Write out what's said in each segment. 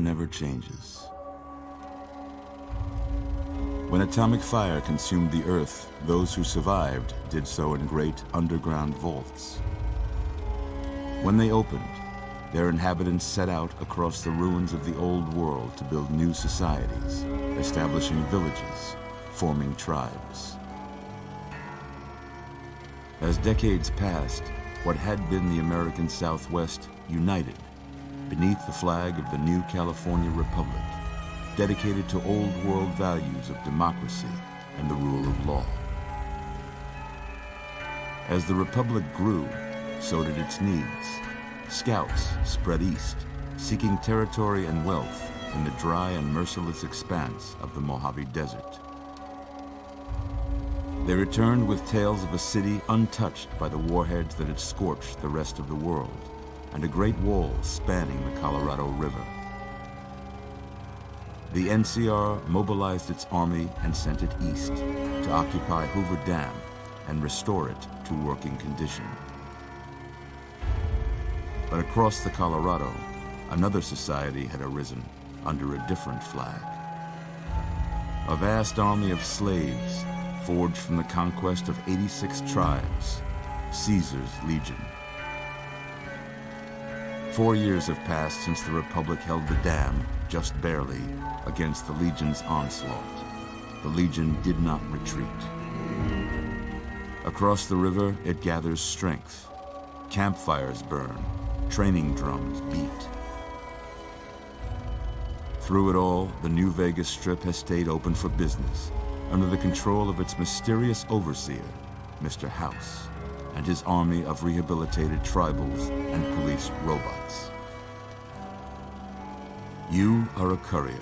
never changes. When atomic fire consumed the Earth, those who survived did so in great underground vaults. When they opened, their inhabitants set out across the ruins of the old world to build new societies, establishing villages, forming tribes. As decades passed, what had been the American Southwest united beneath the flag of the new California Republic, dedicated to old world values of democracy and the rule of law. As the Republic grew, so did its needs. Scouts spread east, seeking territory and wealth in the dry and merciless expanse of the Mojave Desert. They returned with tales of a city untouched by the warheads that had scorched the rest of the world, and a great wall spanning the Colorado River. The NCR mobilized its army and sent it east to occupy Hoover Dam and restore it to working condition. But across the Colorado, another society had arisen under a different flag. A vast army of slaves forged from the conquest of 86 tribes, Caesar's Legion. 4 years have passed since the Republic held the dam, just barely, against the Legion's onslaught. The Legion did not retreat. Across the river, it gathers strength. Campfires burn, training drums beat. Through it all, the New Vegas Strip has stayed open for business, under the control of its mysterious overseer, Mr. House, and his army of rehabilitated tribals and police robots. You are a courier,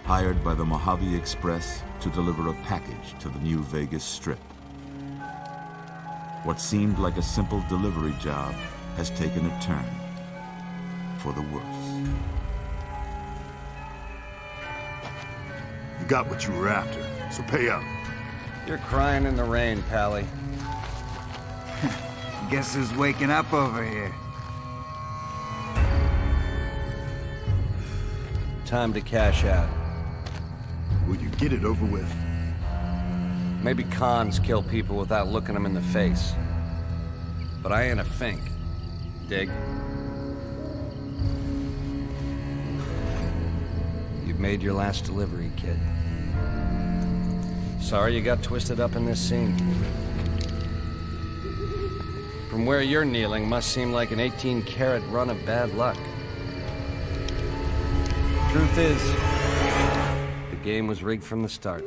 hired by the Mojave Express to deliver a package to the New Vegas Strip. What seemed like a simple delivery job has taken a turn for the worse. You got what you were after, so pay up. You're crying in the rain, Pally. Guess who's waking up over here? Time to cash out. Will you get it over with? Maybe cons kill people without looking them in the face. But I ain't a fink. Dig? You've made your last delivery, kid. Sorry you got twisted up in this scene. From where you're kneeling must seem like an 18-carat run of bad luck. Truth is, the game was rigged from the start.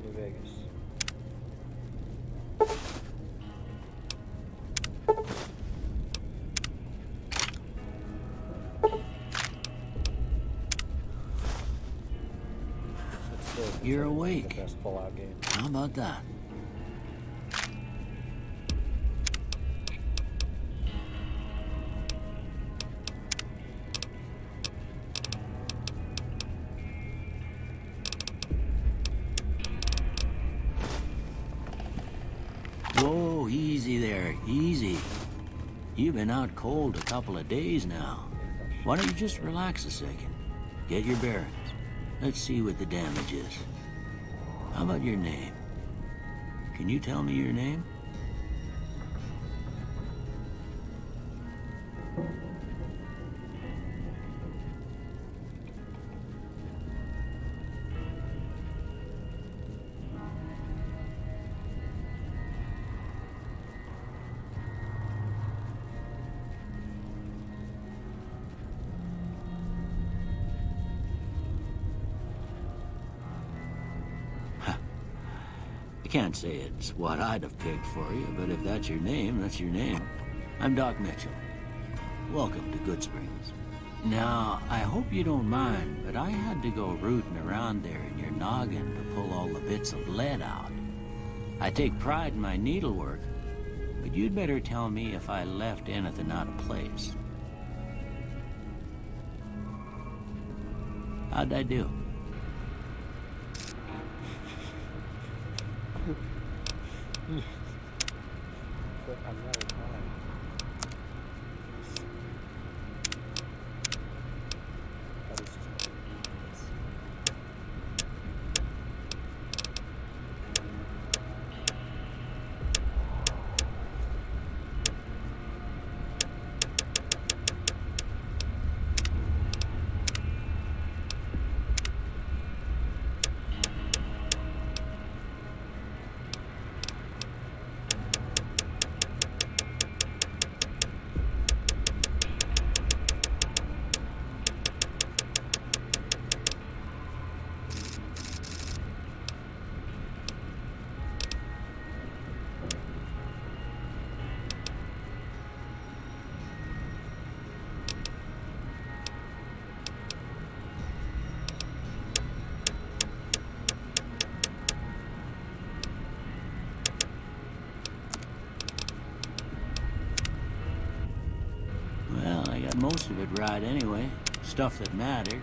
New Vegas. You're awake. The best Fallout game. How about that? Whoa, easy there, easy. You've been out cold a couple of days now. Why don't you just relax a second? Get your bearings. Let's see what the damage is. How about your name? Can you tell me your name? I can't say it's what I'd have picked for you, but if that's your name, that's your name. I'm Doc Mitchell. Welcome to Good Springs. Now, I hope you don't mind, but I had to go rooting around there in your noggin to pull all the bits of lead out. I take pride in my needlework, but you'd better tell me if I left anything out of place. How'd I do? But I'm not replying. That is just Well, I got most of it right anyway. Stuff that mattered.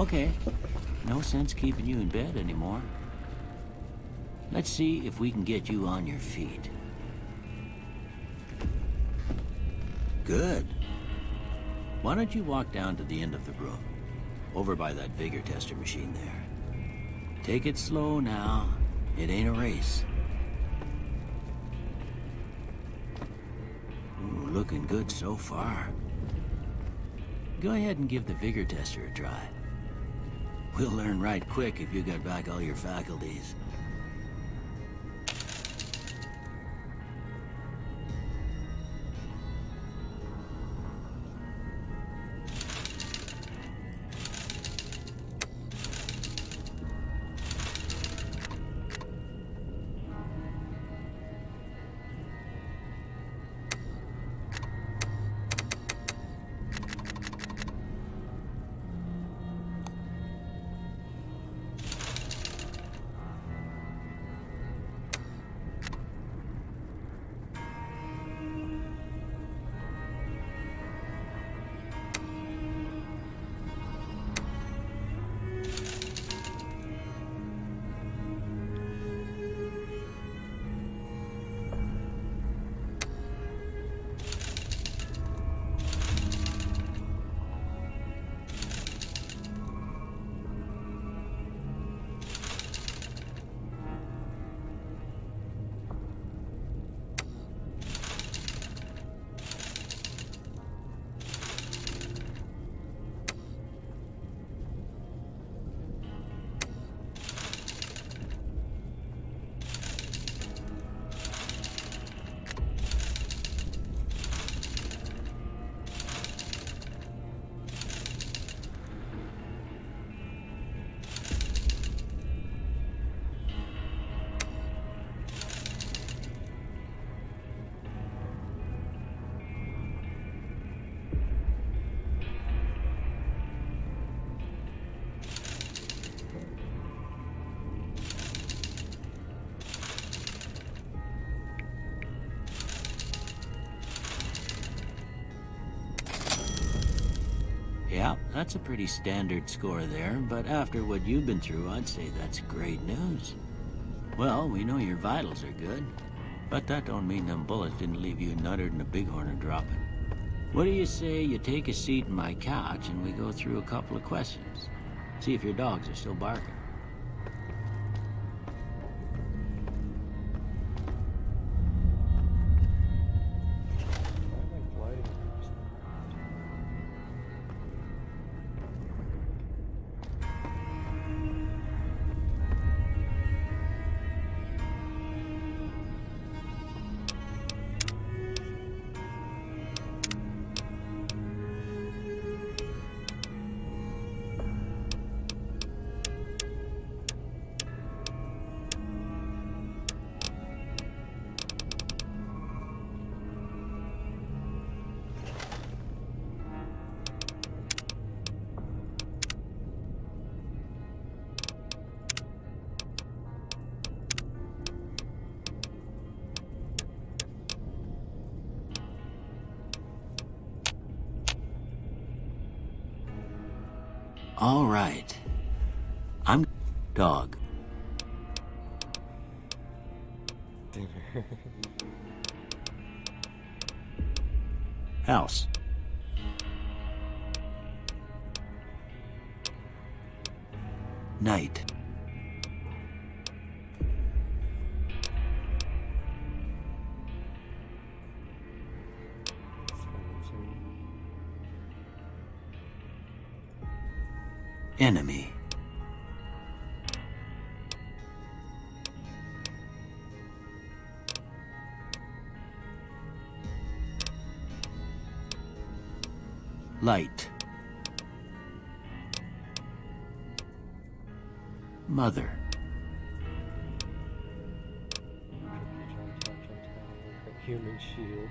Okay. No sense keeping you in bed anymore. Let's see if we can get you on your feet. Good. Why don't you walk down to the end of the room, over by that vigor tester machine there. Take it slow now. It ain't a race. Ooh, looking good so far. Go ahead and give the vigor tester a try. We'll learn right quick if you got back all your faculties. Yeah, that's a pretty standard score there, but after what you've been through, I'd say that's great news. Well, we know your vitals are good, but that don't mean them bullets didn't leave you nuttered and a bighorn are dropping. What do you say you take a seat in my couch and we go through a couple of questions? See if your dogs are still barking. Why am I gliding across the All right. I'm dog. House. Night. Enemy. Light. Mother. human shield.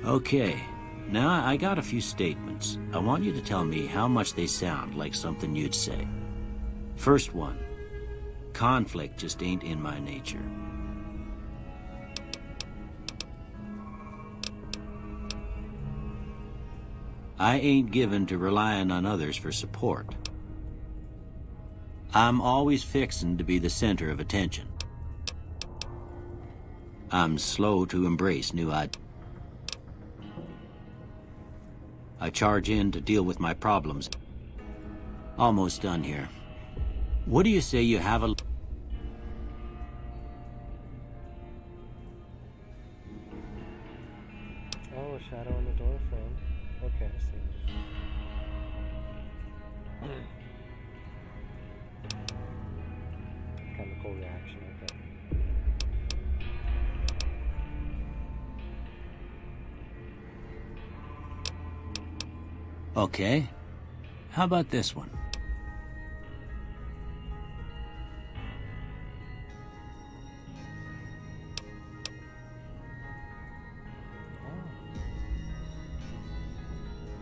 Okay, now I got a few statements. I want you to tell me how much they sound like something you'd say. First one, conflict just ain't in my nature. I ain't given to relying on others for support. I'm always fixin' to be the center of attention. I'm slow to embrace new ideas. I charge in to deal with my problems. Almost done here. What do you say you have a... Oh, a shadow on the door frame. Okay, I see. Chemical reaction, okay. Okay. How about this one?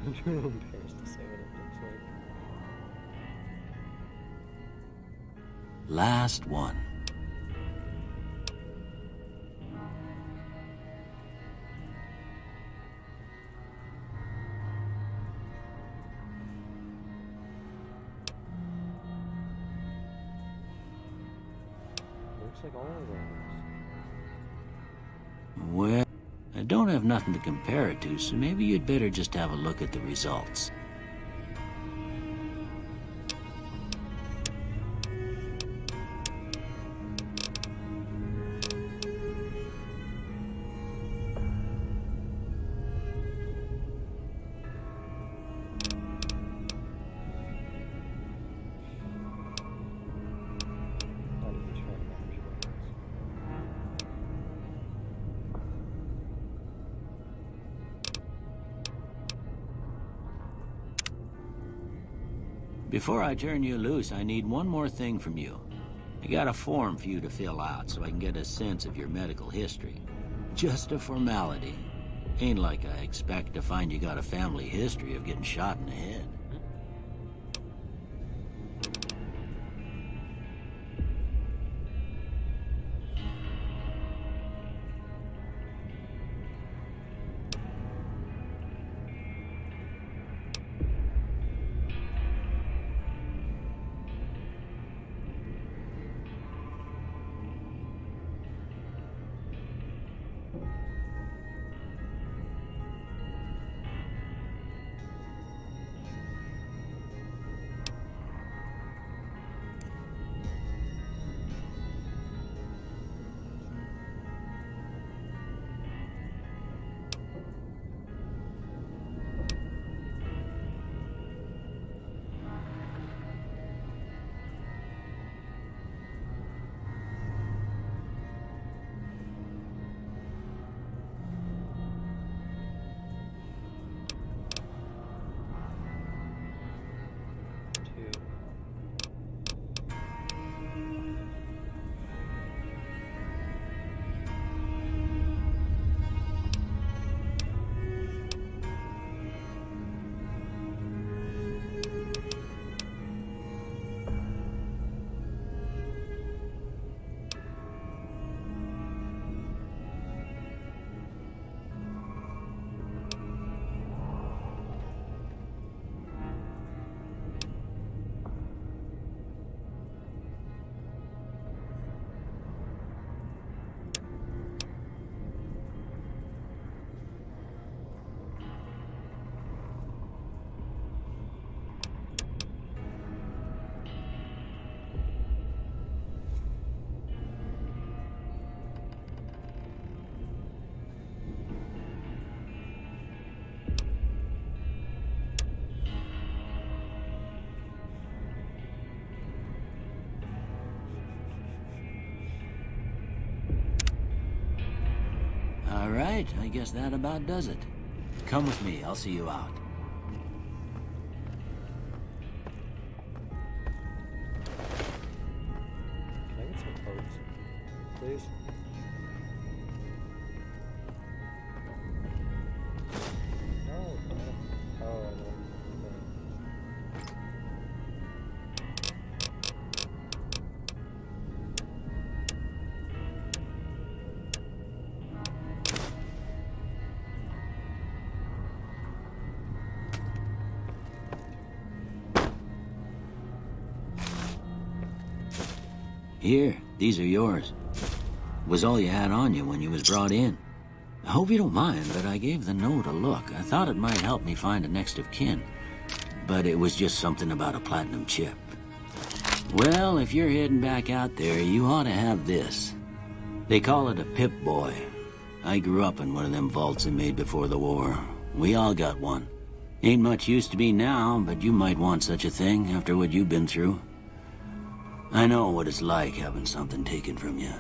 I'm too embarrassed to say what it looks like. Last one. Looks like all of those. Well, I don't have nothing to compare it to, so maybe you'd better just have a look at the results. Not even trying to manage what it Before I turn you loose, I need one more thing from you. I got a form for you to fill out so I can get a sense of your medical history. Just a formality. Ain't like I expect to find you got a family history of getting shot in the head. All right, I guess that about does it. Come with me, I'll see you out. Can I get some coats, please? No. Oh, I know. Okay. Here, these are yours. Was all you had on you when you was brought in. I hope you don't mind, but I gave the note a look. I thought it might help me find a next of kin. But it was just something about a platinum chip. Well, if you're heading back out there, you ought to have this. They call it a Pip-Boy. I grew up in one of them vaults they made before the war. We all got one. Ain't much use to me now, but you might want such a thing after what you've been through. I know what it's like having something taken from you.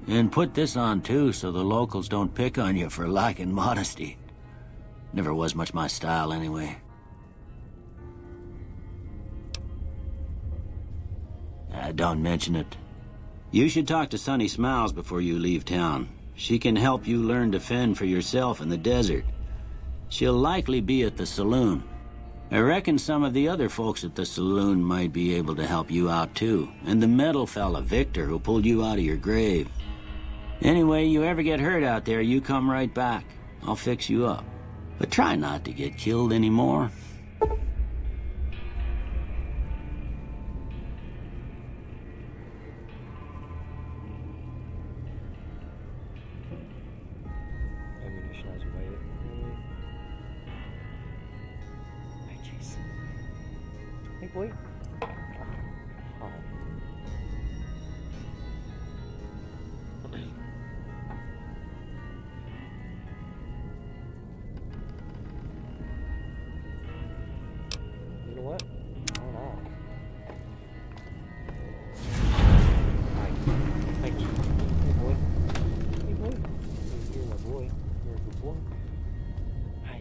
And put this on too, so the locals don't pick on you for lacking modesty. Never was much my style anyway. Don't mention it. You should talk to Sunny Smiles before you leave town. She can help you learn to fend for yourself in the desert. She'll likely be at the saloon. I reckon some of the other folks at the saloon might be able to help you out too. And the metal fella, Victor, who pulled you out of your grave. Anyway, you ever get hurt out there, you come right back. I'll fix you up. But try not to get killed anymore. Ammunition as weight. Really? Hey, jeez. Hey, boy. Oh. You know what? Hold on. Hi. Thank you. Hey, boy. Hey, boy. You're my boy. You're a good boy. Hi.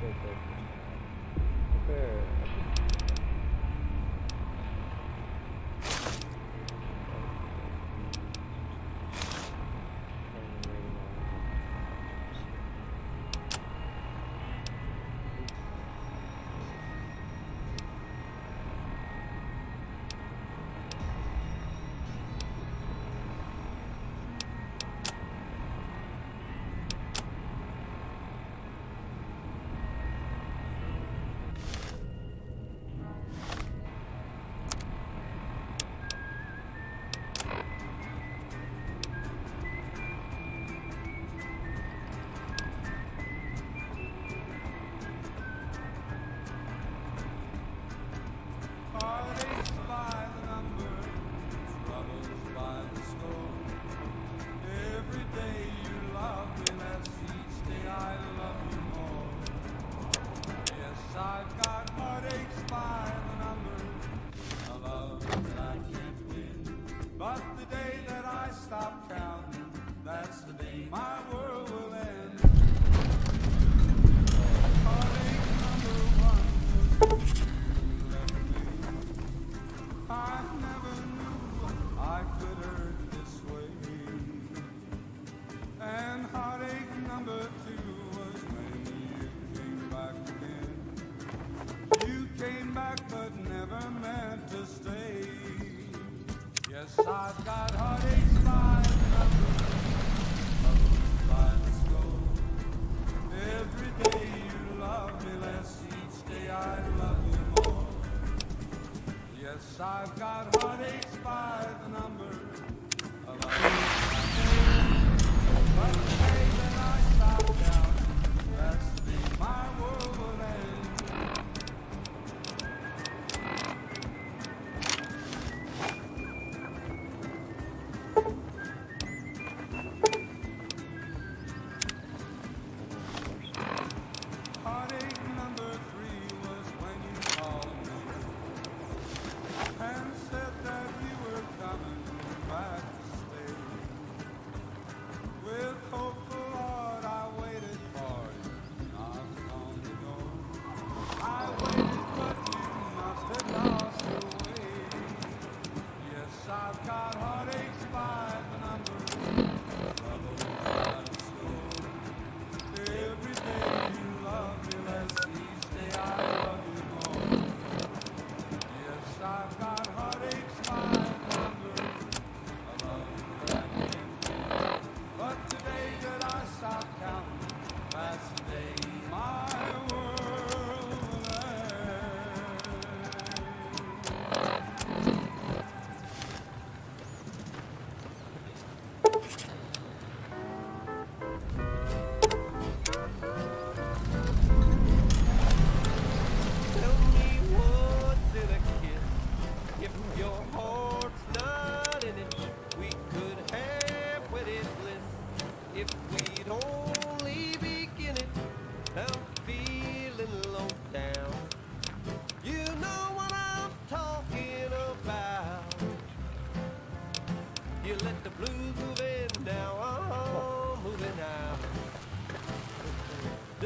right there. Up there.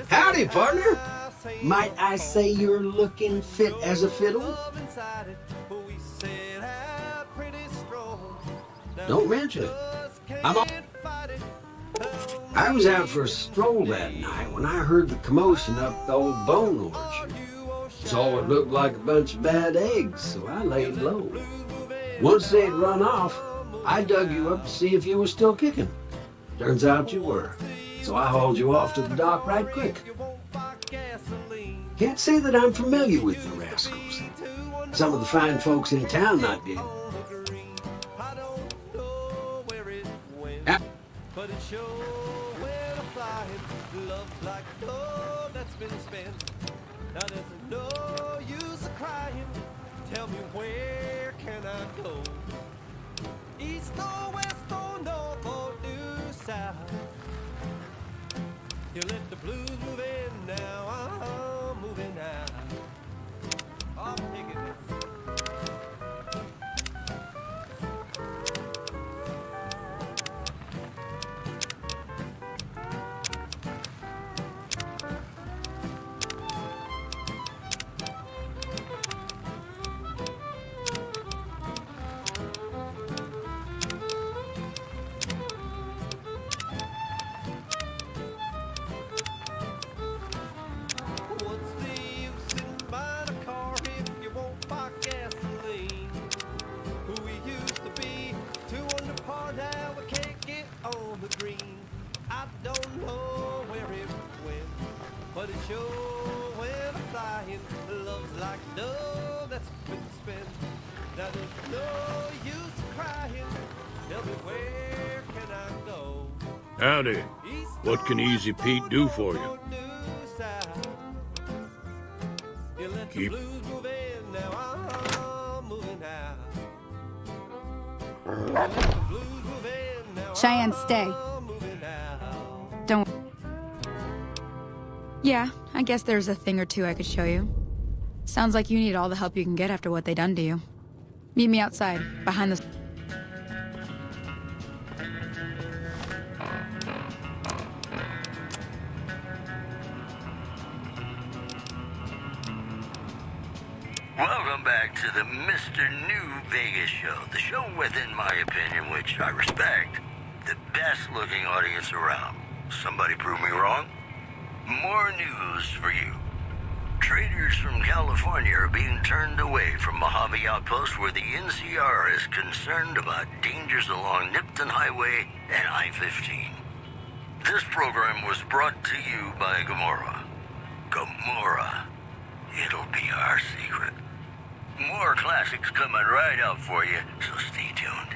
Howdy, partner. Might I say you're looking fit as a fiddle? Don't mention it. I was out for a stroll that night when I heard the commotion up the old bone orchard. Saw it looked like a bunch of bad eggs, so I laid low. Once they'd run off, I dug you up to see if you were still kicking. Turns out you were, so I hauled you off to the dock right quick. Can't say that I'm familiar with the rascals. Some of the fine folks in town might be. But it sure went a-flying. Love's like gold that's been spent. Now there's no use of crying. Tell me, where can I go? East or west or north or due south? You let the blues move in now. I'm moving out. I'm taking it. show when I'm flying. Love's like a dove that's been spent. Now there's no use crying. Tell me where can I go? Howdy. What can Easy Pete do for you? Keep. Cheyenne, stay. Don't. Yeah, I guess there's a thing or two I could show you. Sounds like you need all the help you can get after what they done to you. Meet me outside, behind the... Welcome back to the Mr. New Vegas show. The show with, in my opinion, which I respect, the best looking audience around. Somebody prove me wrong? More news for you. Traders from California are being turned away from Mojave Outpost where the NCR is concerned about dangers along Nipton Highway and I-15. This program was brought to you by Gomorrah. Gomorrah. It'll be our secret. More classics coming right up for you, so stay tuned.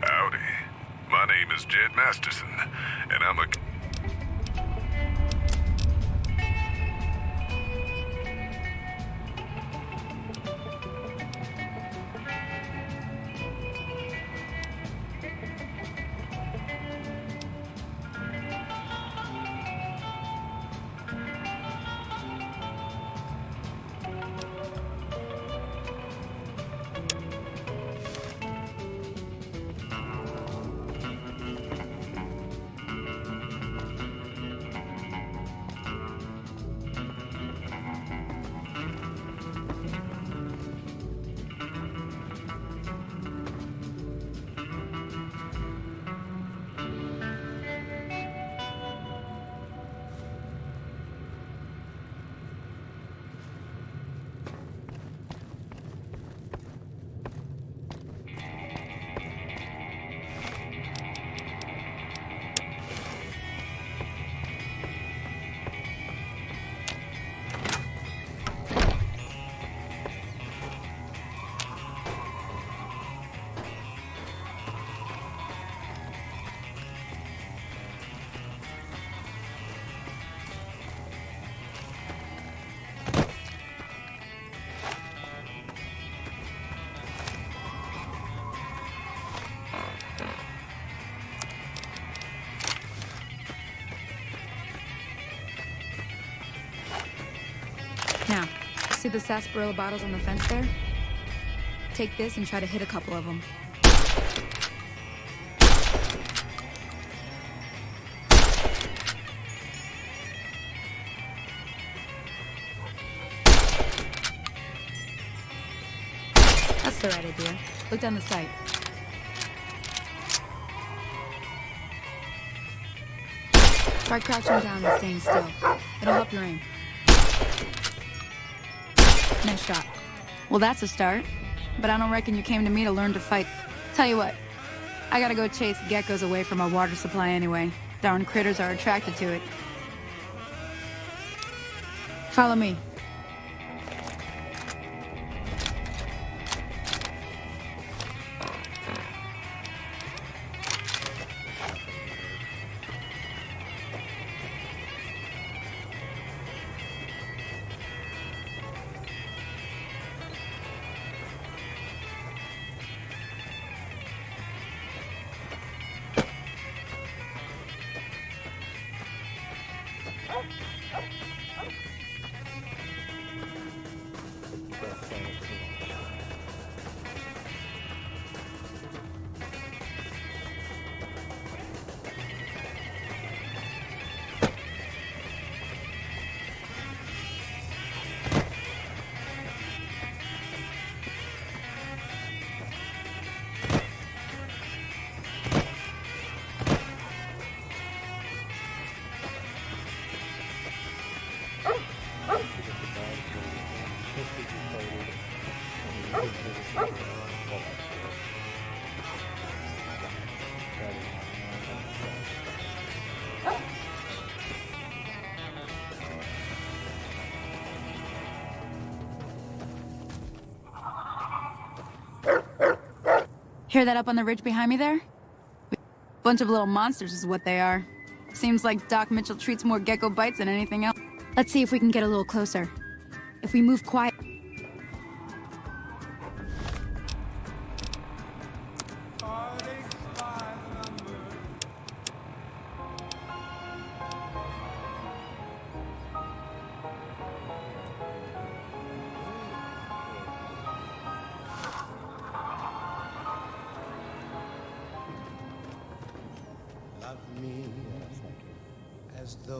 Howdy. My name is Jed Masterson, and I'm a... Now, see the sarsaparilla bottles on the fence there? Take this and try to hit a couple of them. That's the right idea. Look down the sight. Try crouching down and staying still. It'll help your aim. Nice shot. Well, that's a start. But I don't reckon you came to me to learn to fight. Tell you what, I gotta go chase geckos away from our water supply anyway. Darn critters are attracted to it. Follow me. Hear that up on the ridge behind me there? Bunch of little monsters is what they are. Seems like Doc Mitchell treats more gecko bites than anything else. Let's see if we can get a little closer. If we move quiet...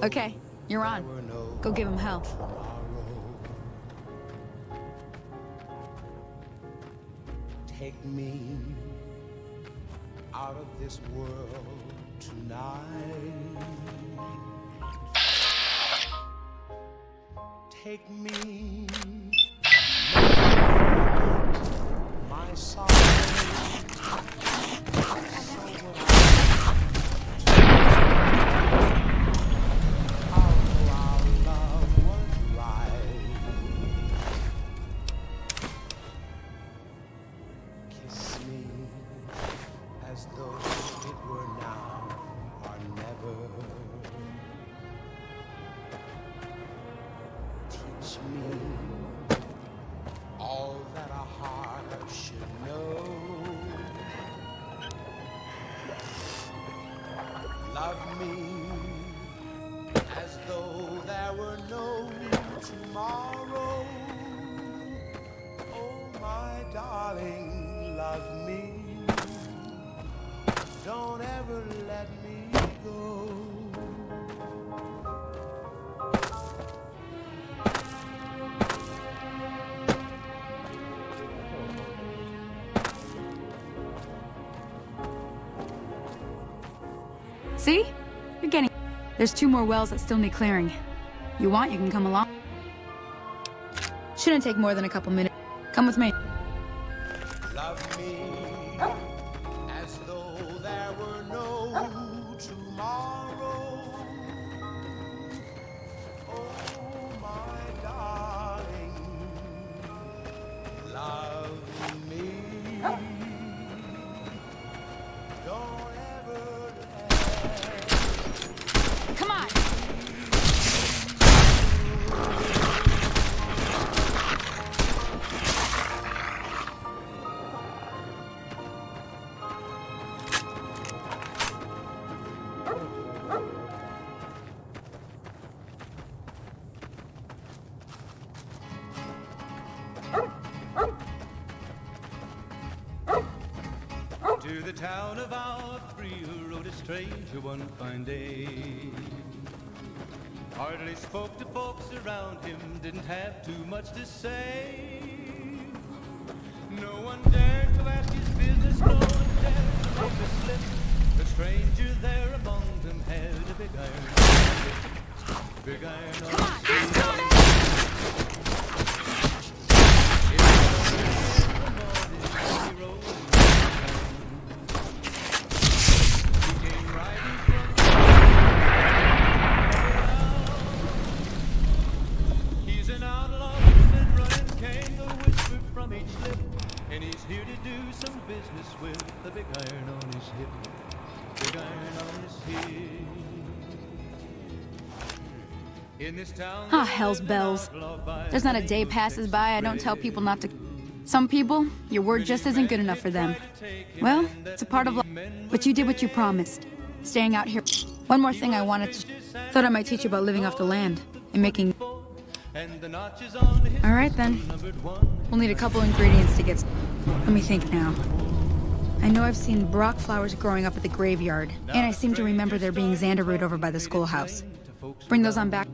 Okay, you're on. Go give him hell. Take me out of this world tonight. Take me, my sorrow. Love me as though there were no tomorrow. Oh, my darling, love me. Don't ever let me go. See? You're getting... There's 2 more wells that still need clearing. You want, you can come along. Shouldn't take more than a couple minutes. Come with me. Love me as though there were no tomorrow. Oh, my darling, love me. Don't ever Come on! To the town of our three who rode a stranger one fine day. Hardly spoke to folks around him, didn't have too much to say. No one dared to ask his business, no one dared to make a slip. The stranger there among them had a big iron. Big iron on his hip. And he's here to do some business with the big iron on his hip. Big iron on his hip. In this town. Ah, hell's bells. There's not a day passes by I don't tell people not to. Some people, your word just isn't good enough for them. Well, it's a part of life. But you did what you promised. Staying out here. One more thing I wanted to. Thought I might teach you about living off the land and making. All right then. We'll need a couple ingredients to get. Let me think now. I know I've seen Brock flowers growing up at the graveyard, and I seem to remember there being Xander root over by the schoolhouse. Bring those on back.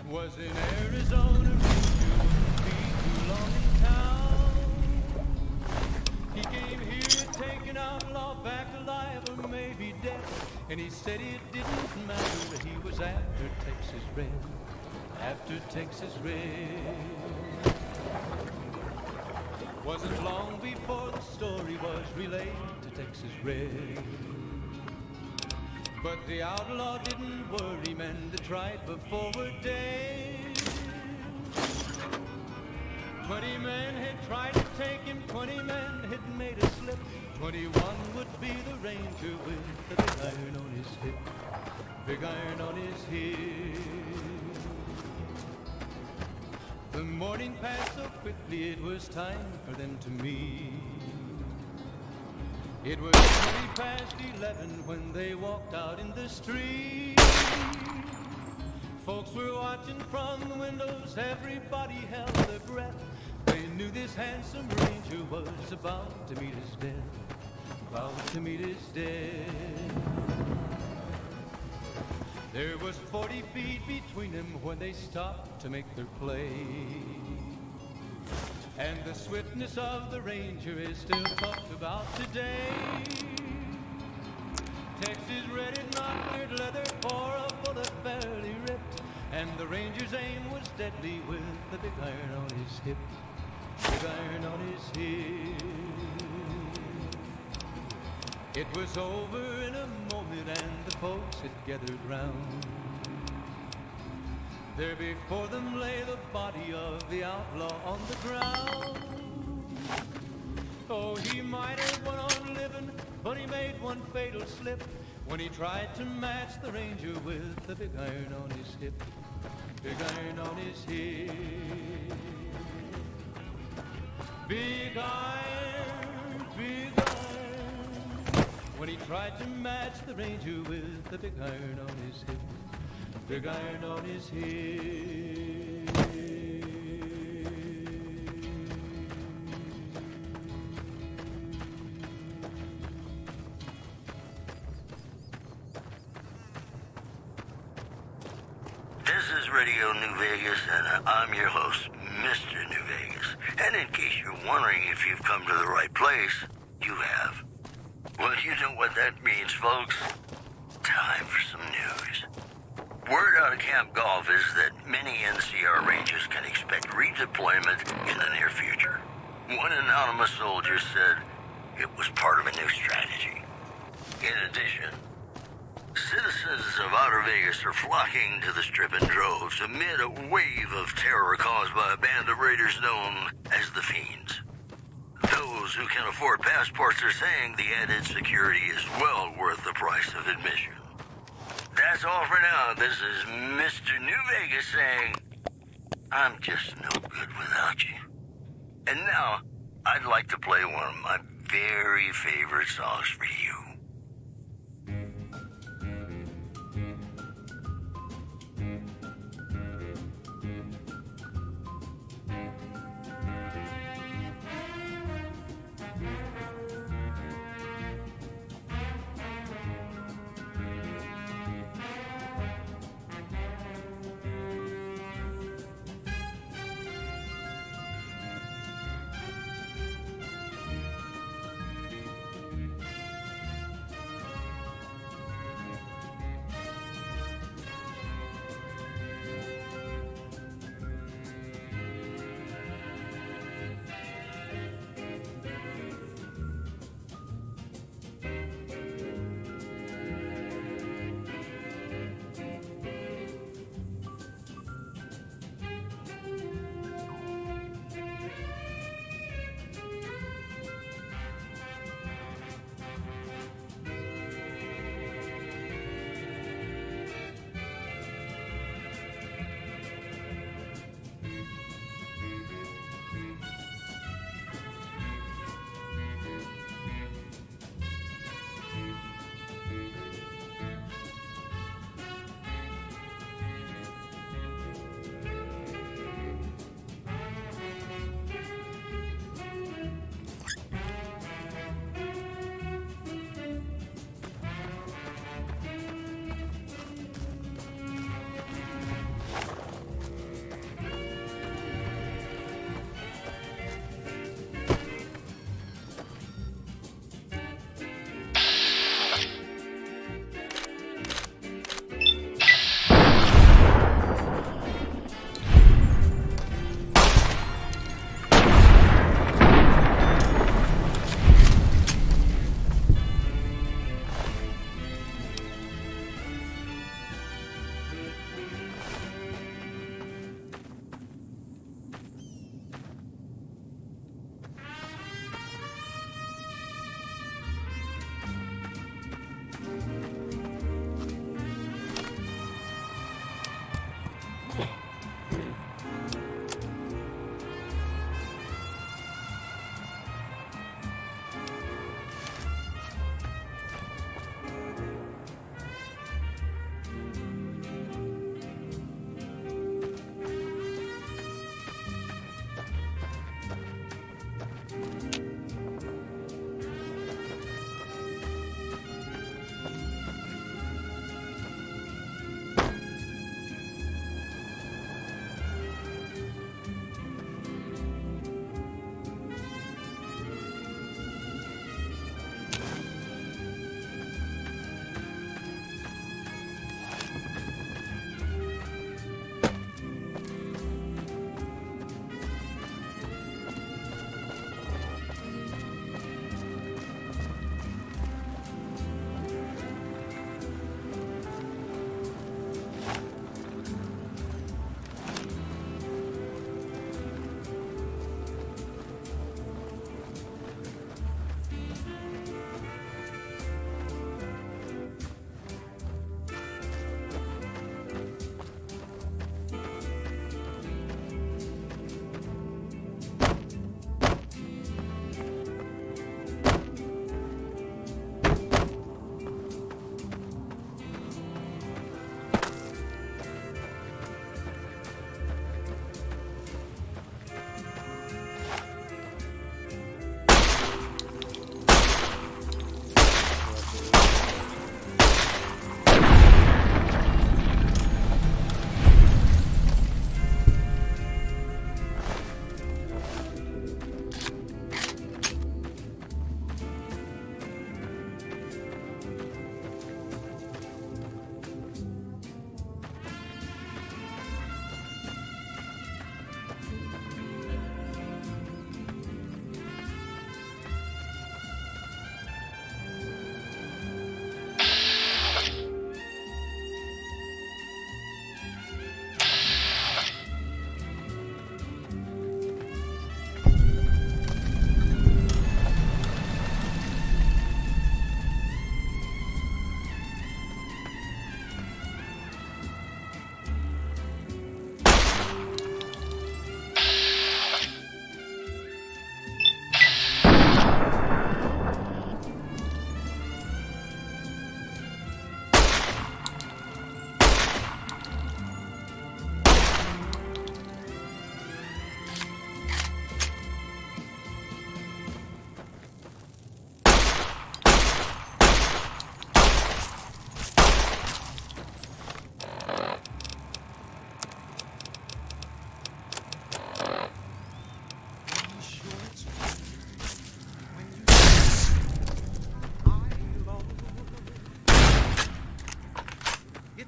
Was in Arizona, too long in town. He came here taking outlaw back alive or maybe dead, and he said it didn't matter that he was after Texas Red. After Texas Red. Wasn't long before the story was relayed to Texas Red. But the outlaw didn't worry men that tried for forward days. 20 men had tried to take him, 20 men had made a slip. 21 would be the ranger with the big iron on his hip. Big iron on his hip. The morning passed so quickly, it was time for them to meet. It was 11 when they walked out in the street. Folks were watching from the windows, everybody held their breath. They knew this handsome ranger was about to meet his death. About to meet his death. There was 40 feet between them when they stopped to make their play. And the swiftness of the ranger is still talked about today. Texas red and not cleared leather for a bullet fairly ripped. And the ranger's aim was deadly with the big iron on his hip. Big iron on his hip. It was over in a moment and the folks had gathered round. There before them lay the body of the outlaw on the ground. Oh, he might have went on living, but he made one fatal slip when he tried to match the ranger with the big iron on his hip. Big iron on his hip. Big iron, big iron. When he tried to match the ranger with the big iron on his hip. Big iron on his hip. This is Radio New Vegas, and I'm your host, Mr. New Vegas. And in case you're wondering if you've come to the right place, you have. Well, you know what that means, folks. Time for some news. Word out of Camp Golf is that many NCR Rangers can expect redeployment in the near future. One anonymous soldier said it was part of a new strategy. In addition, citizens of Outer Vegas are flocking to the Strip in droves amid a wave of terror caused by a band of raiders known as the Fiends. Those who can afford passports are saying the added security is well worth the price of admission. That's all for now. This is Mr. New Vegas saying, I'm just no good without you. And now, I'd like to play one of my very favorite songs for you.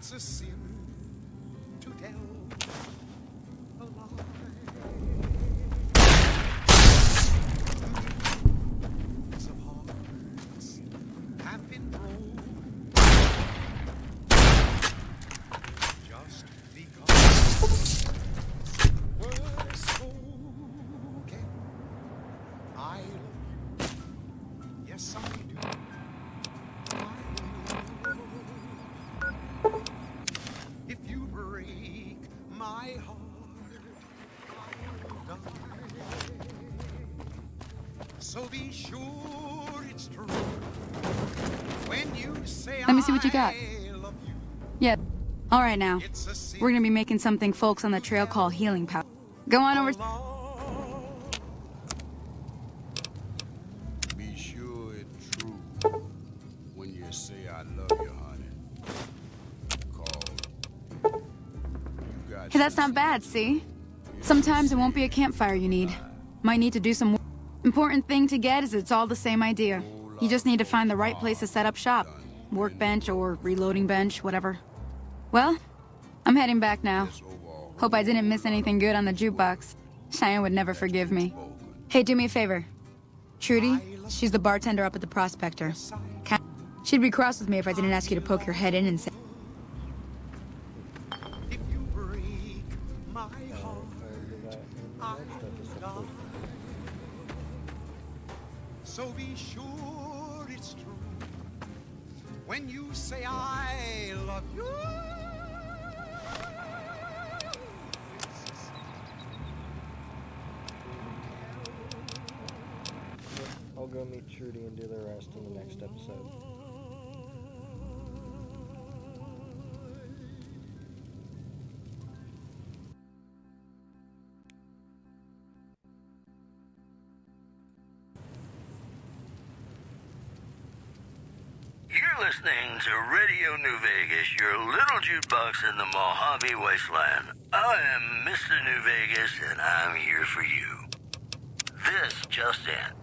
It's a sin to tell a lie. Millions of hearts have been broken just because words spoken. I love you. Yes, I do. If you break my heart, I will die. So be sure it's true when you say Let me see what you got. I love you. Yep. All right now. We're gonna be making something folks on the trail call healing powder. Go on over. Be sure it's true when you say I love you, honey. Call. Hey, that's not bad, see? Sometimes it won't be a campfire you need. Might need to do some work. Important thing to get is it's all the same idea. You just need to find the right place to set up shop. Workbench or reloading bench, whatever. Well, I'm heading back now. Hope I didn't miss anything good on the jukebox. Cheyenne would never forgive me. Hey, do me a favor. Trudy, she's the bartender up at the Prospector. She'd be cross with me if I didn't ask you to poke your head in and say... If you break my heart, I will die. So be sure it's true when you say I love you. I'll go meet Trudy and do the rest in the next episode. You're listening to Radio New Vegas, your little jukebox in the Mojave Wasteland. I am Mr. New Vegas, and I'm here for you. This just in.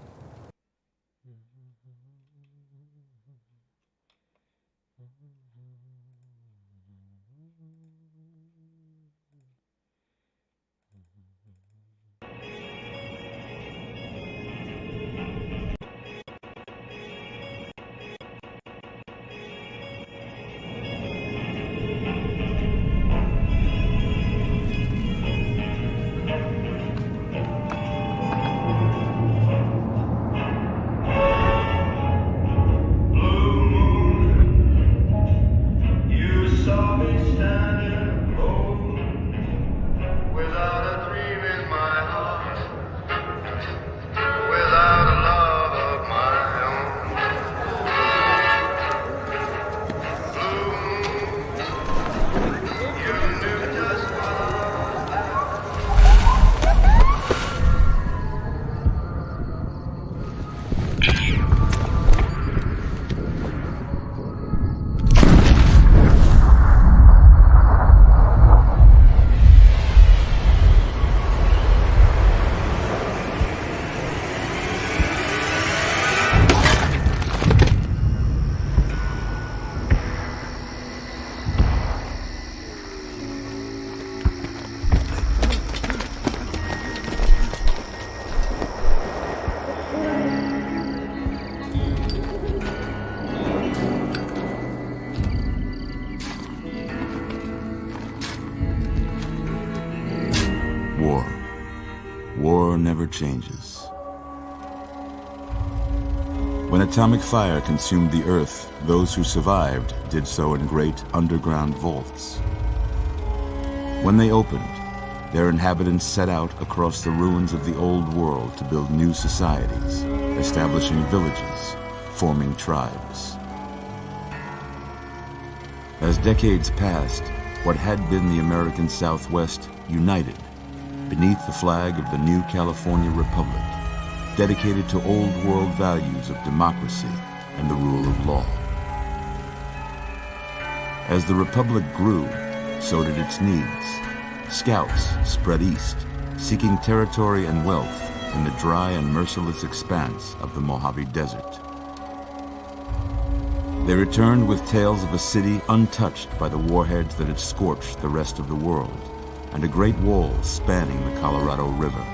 War never changes. When atomic fire consumed the Earth, those who survived did so in great underground vaults. When they opened, their inhabitants set out across the ruins of the old world to build new societies, establishing villages, forming tribes. As decades passed, what had been the American Southwest united beneath the flag of the new California Republic, dedicated to old world values of democracy and the rule of law. As the Republic grew, so did its needs. Scouts spread east, seeking territory and wealth in the dry and merciless expanse of the Mojave Desert. They returned with tales of a city untouched by the warheads that had scorched the rest of the world, and a great wall spanning the Colorado River.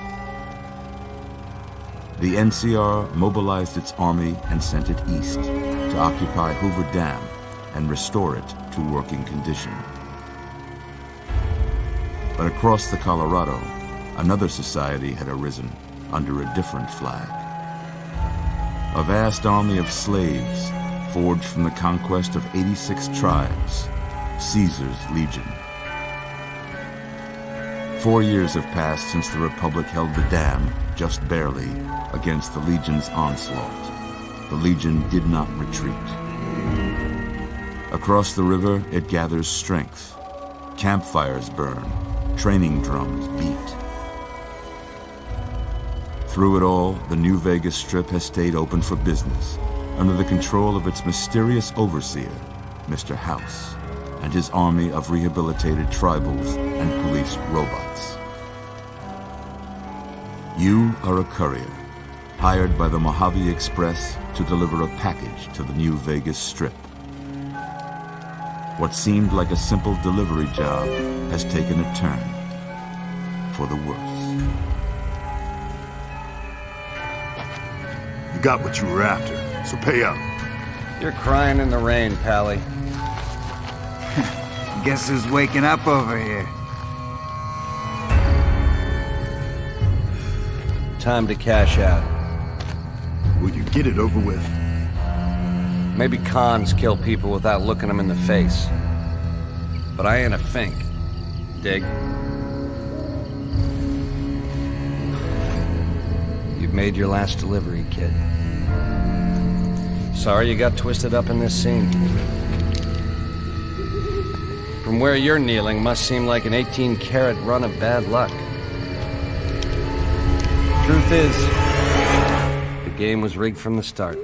The NCR mobilized its army and sent it east to occupy Hoover Dam and restore it to working condition. But across the Colorado, another society had arisen under a different flag. A vast army of slaves forged from the conquest of 86 tribes, Caesar's Legion. 4 years have passed since the Republic held the dam, just barely, against the Legion's onslaught. The Legion did not retreat. Across the river, it gathers strength. Campfires burn, training drums beat. Through it all, the New Vegas Strip has stayed open for business, under the control of its mysterious overseer, Mr. House, and his army of rehabilitated tribals and police robots. You are a courier, hired by the Mojave Express to deliver a package to the New Vegas Strip. What seemed like a simple delivery job has taken a turn for the worse. You got what you were after, so pay up. You're crying in the rain, Pally. Guess who's waking up over here? Time to cash out. Will you get it over with? Maybe cons kill people without looking them in the face. But I ain't a fink. Dig? You've made your last delivery, kid. Sorry you got twisted up in this scene. From where you're kneeling must seem like an 18-carat run of bad luck. Truth is, the game was rigged from the start.